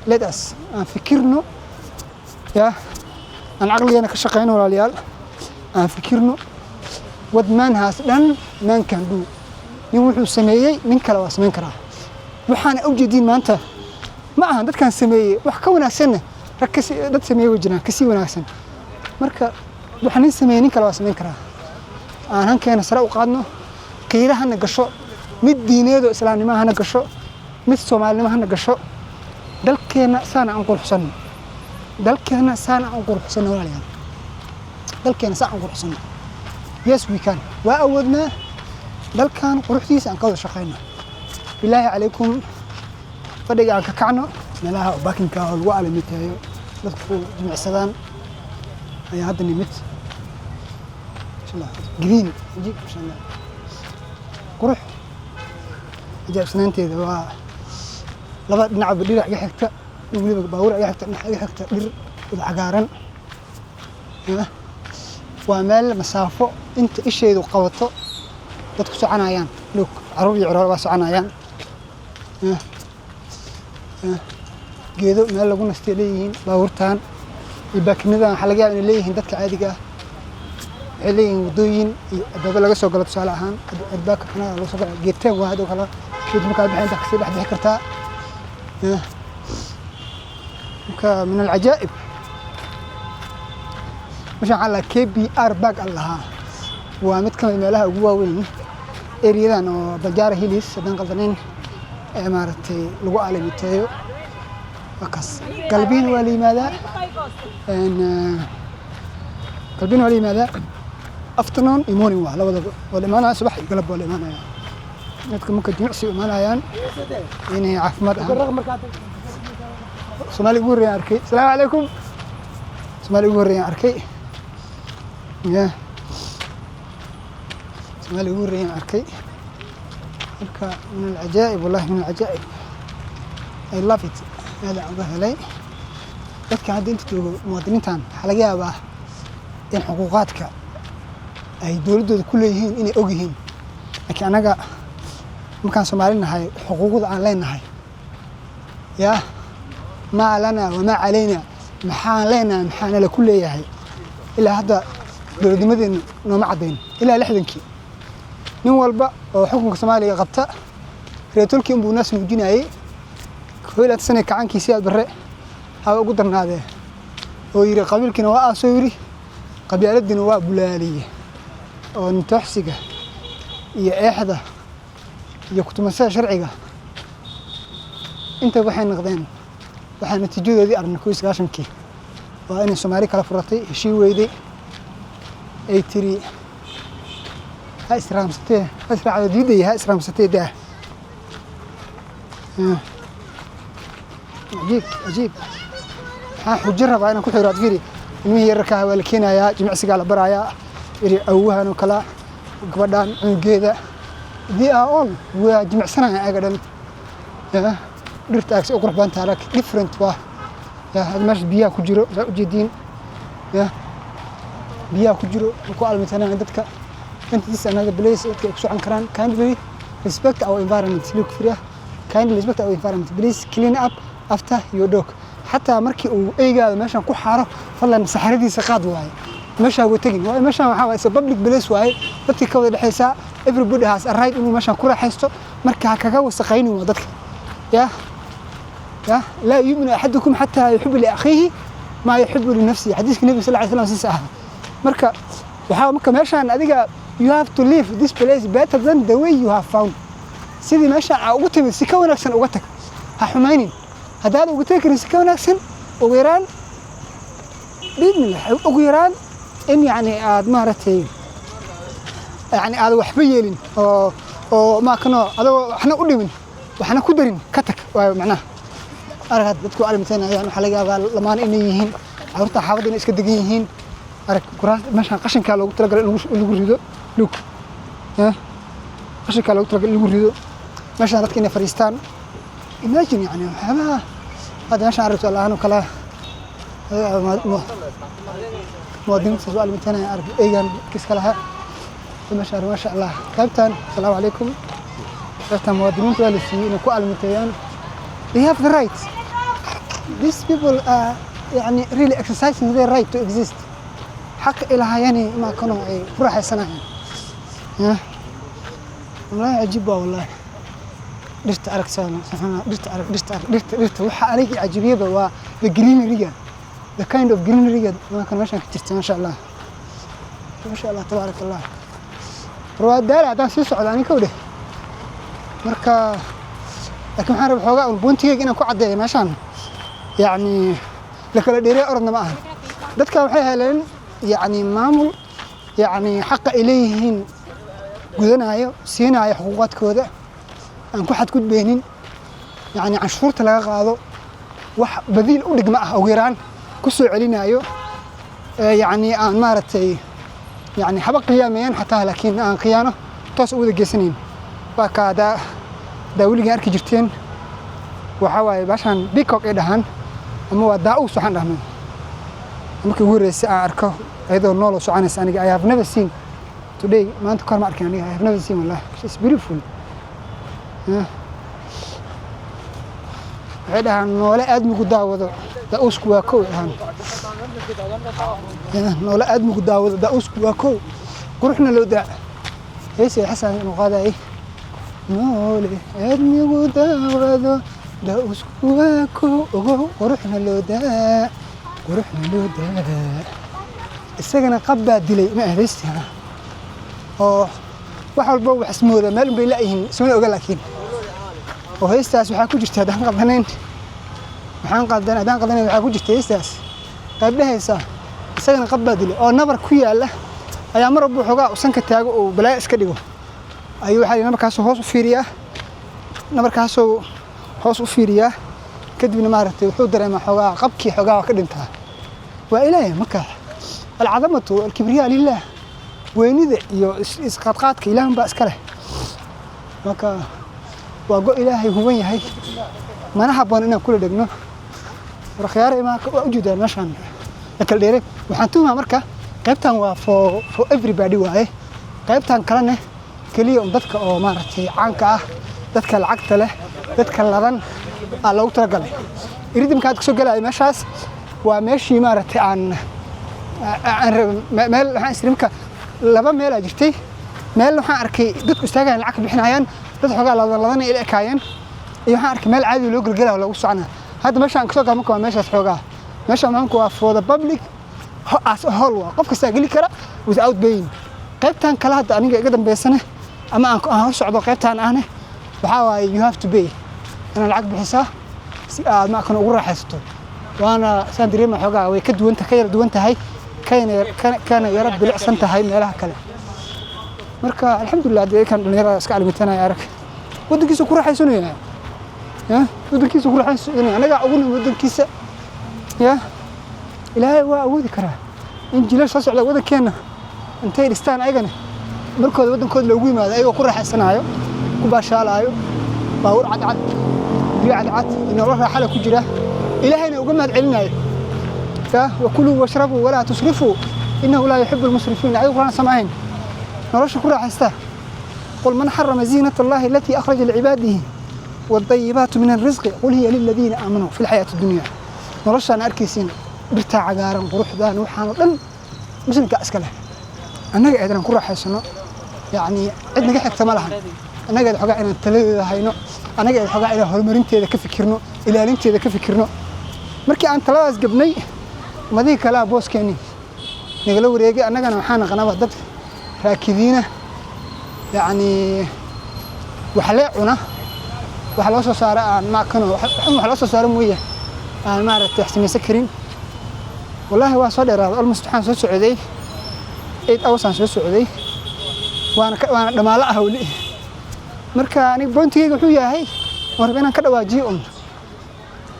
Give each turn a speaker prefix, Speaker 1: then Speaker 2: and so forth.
Speaker 1: let us aan fikirno ya aan caqligeena ka shaqeyno walaalayaal aan fikirno what man has done man can do nin wuxuu sameeyay nin kale waa sameyn karaa waxaan u jeedin maanta ma aha dadkan sameeyay wax ka wanaagsan dad sameeyay wajina kasi wanaagsan marka waxaan nin sameeyay nin kale waa sameyn karaa aan hankeena sare u qaadno qiirahana gasho mid diineed oo islaamnimada gasho mid Soomaalinimada gasho dalkeena saana aan qurxsan dalkeena saana aan qurxsan walaalayaal dalkeena saana aan qurxsan yes we can wa awadna dalkan quruxdiisa aan ka wada shaqeyno bilaahi calaykum fadhiga aan ka kacno meelaha baakinka oo lagu aalamiitayo dadku jimicsadaan ayaa hadda nimid inshallah green jib inshallah qurux ajaab sanaanteeda waa laba dhinac dhinac iga xigta waliba baawur iga xigta dhinac iga xigta dhir cagaaran waa meel masaafo inta isheedu qabato dadku soconayaan look caruur iyo cirool waa soconayaan geedo meel lagu nastay leeyihiin baawurtaan iyo baakinadaan waxa laga yaabaa inay leeyihiin dadka caadiga ah waxay leeyihiin wadooyin iyo albaabo laga soo galo tusaale ahaan albaabka xanaga laga soo galo geedteen waa hadoo kale geed markaa bixinta kasii dhex bixi kartaa marka min alcajaa'ib مش على KBR باك الله ومد كمان مالها جواوين إريدان وبجارة هيليس دان قلدنين إمارتي لقوا على متيو وكاس قلبين ولي ماذا إن قلبين ولي ماذا أفتنون إيموني ولا ولا ما أنا صباح قلب ولا ما أنا نتكلم ممكن جمعسي وما أنا يعني عفمر سمالي قوري أركي السلام عليكم سمالي قوري أركي يا سمالي قوري أركي من العجائب والله من العجائب I love it هذا عبها لي dadka hadda inta joogo muwaadiniintan waxa laga yaabaa in xuquuqaadka ay dawladooda ku leeyihiin inay og yihiin laakiin anaga markaan Soomaalinahay xuquuqda aan leenahay ya ma lana wa ma alayna maxaan leenahay maxaan la ku leeyahay ilaa hadda dawladnimadeena nooma cadeyn ilaa 60kii nin walba oo xukunka Soomaaliya qabta reetolkii inuu naas muujinayay kooylaad sanad kacankiisa aad bare ها أقدر هذا هو يري قبيل كنا وأسوري قبيلة دينا وابلالية ونتحسجه يا إحدى يا كنت مساء شرعية أنت وحين نقدين وحين تجود ذي أرنا كويس عشان كي وأنا سومالي كلا فرطي شيء ويدي أي تري هاي إسرام ستة أسرع على جدي هاي إسرام ستة ده عجيب عجيب ها حجرب أنا كل حرات فيري المهم يركها ولكن يا جمع سجال برايا يري أوها نكلا قبضان جيدا ذي أول وجمع سنة أقدر يا درت أكس أقرب بنت عليك different واه يا هذا مش بيا كجرو جدين يا بيا كجرو وقال مثلا عندك أنت تسأل هذا بليس شو عن كران kind of respect our environment look فريا kind of respect our environment please clean up after your dog حتى مركي وإيجا ماشان كل حارة فلان سحردي سقاد واي ماشان وتجين واي ماشان وحاول public place واي dadka ka wada dhaxaysa everybody has a right inuu meeshan ku raaxaysto marka kaga wasaqayn wadadka ya la yu'minu ahadukum hatta yuhibbu li akhihi ma yuhibbu li nafsihi hadiiska nabi sallallahu alayhi wasallam sax marka waxa marka meeshan adiga you have to leave this place better than the way you have found sidii meeshan ugu timid si ka wanaagsan uga tag ha xumaynin هذا لو قلت لك نسكون أحسن وغيران بإذن الله وغيران إن يعني مارتين يعني هذا وحبي لين أو ما كنا هذا إحنا قلنا من وإحنا كدرين كتك معناه أرجع تذكر على مثلا يعني حلقة لما إنيهين عرفت حافظ إن إسكت دقيقين أرجع كراس مش قشن كلو ترى اللي لوك ها قشن كلو ترى اللي مش عرفت كنا فريستان imagine يعني هذا مش عارف والله أنا كلا مودين سؤال مثلا أعرف إيجان كيس كلها مش عارف ما شاء الله كابتن السلام عليكم كابتن مودين سؤال في نقول مثلا they have the right these people are يعني really exercising their right to exist حق إلها يعني ما كانوا راح يصنعون والله عجيبة والله درت أرك سنة درت وحا أريك عجيبية بوا the greenery the kind of greenery ما كان ماشي كتير ما شاء الله ما شاء الله تبارك الله رواد دار عدان سيسو عداني كوده مركا لكن حارب حوغا والبونتيجي إنا كو عدي ماشان يعني لكلا ديري أردنا معها dadka waxay heleen yani maamul yani xaq ilayhiin gudanayo siinayo xuquuqadkooda aan ku xad gudbeenin yani canshuurta laga qaado wax badiil u dhigma ah oo yaraan ku soo celinayo yani aan maartay yani haba qiyaameen xataa laakiin aan qiyaano toos u wada geesanayn waa ka daawiliga arki jirteen waxa waaye bashan peacock ee dhahan ama waa daa'us waxaan dhahnaa markii ugu horeysay aan arko ayadoo nool oo soconaysa aniga I have never seen today maanta kor ma arkin aniga I have never seen wallahi it's beautiful waxay dhahaan noole aad mugu daawado daa'usku waa kow dhahaan noole aad mugu daawado daa'usku waa kow quruxna loo daa heesay xasan inuu qaaday noole aad mugu daawado daa'usku waa kow quruxna loo daa quruxna loo daa isagana qabbaa dilay ma ahaysta oo wax walba wax ismooda meel bay laayihiin isma oga laakiin oo heestaas waxa ku jirta hadaan qadanayn waxa ku jirta heestaas qayb dhahaysa isagana qabbaa dilay oo nabar ku yaala ayaa mar walba xogaa usan ka taago oo balaa iska dhigo ayuu waxa nabarkaas hoos u fiiriyaa kadibna maaragtay wuxuu dareemaa xogaa qabkii xogaa ka dhintaa waa ilaahay marka alcadamatu alkibriya lillah weynida iyo isqadqaadka ilaahan baa iska leh marka waa go ilaahay huban yahay mana habboon inaan kula dhigno warkhayar ima waa u jeedaan meeshan kala dheere waxaan tuumaa marka qaybtan waa for everybody waaye qaybtan kalena kaliya dadka oo maaragtay caanka ah dadka lacagta leh dadka ladan loogu talagalay iridimkaad ka soo galay meeshaas waa meeshii maaragtay aan meel waxaan isrimka laba meel ay jirtay meel waxaan arkay dadku istaagayaan lacag bixinayaan dad xogaa ladan ila kaayeen iyo waxaan arkay meel caadi loo galgalaa loogu soconaa hadda meeshaan ka soo galay marka waa meeshaas xogaa meesha maxanku waa for the public as a whole qof kasta gali kara without paying qaybtan kala hadda aniga iga dambeysana ama aan hor socdo qaybtan ahne waxa waaye you have to pay أنا العقد بحسها ما كانوا أقول راح يسطو وأنا ساندري ما حقا ويكد وأنت كير دوانت هاي كان يا رب بالعصنت هاي من لها كلام مركا الحمد لله ده كان نيرا سكال متنا يا رك ودك كيس كورة حيسوني يا ودك كيس كورة حيسوني أنا قاعد أقول ودك كيس يا إلهي وأودي كره إن جلس أسعد ودك كنا أنتي رستان أيقنا مركا ودك كود لو قيمة أيوة كورة حيسنا أيوة كباشال أيوة باور عد إن الله حاله كجرة إلهنا وقمنا علينا وكلوا واشربوا ولا تسرفوا إنه لا يحب المسرفين أيوة قرآن سمعين نرش كل حسته قل من حرم زينة الله التي أخرج لعباده والطيبات من الرزق قل هي للذين آمنوا في الحياة الدنيا نرش أن أركيسين برتاع عقارا قروح ذا نوحان لن مثل كأسكله أنا قاعد نقول حسنا يعني عندنا قاعد تملها أنا قاعد حقا إن التلذذ هاينو أنا قاعد حقا إلى هالمرنتي ذا كفكرنو إلى لنتي ذا كفكرنو مركي أنت لاز قبني ما ذيك لا بوس كاني نقولوا ريجي أنا قاعد محانا قناة ضد راكدينه يعني وحلاقنا وحلاصة صار ما كانوا وحلاصة صار موية أنا ما عرفت أحسن يسكرين والله هو صدر هذا المستحان سو سعودي إيد أوسان سو سعودي وأنا لما لا هولي marka ani boontiga wuxuu yahay war inaan ka dhawaajiyo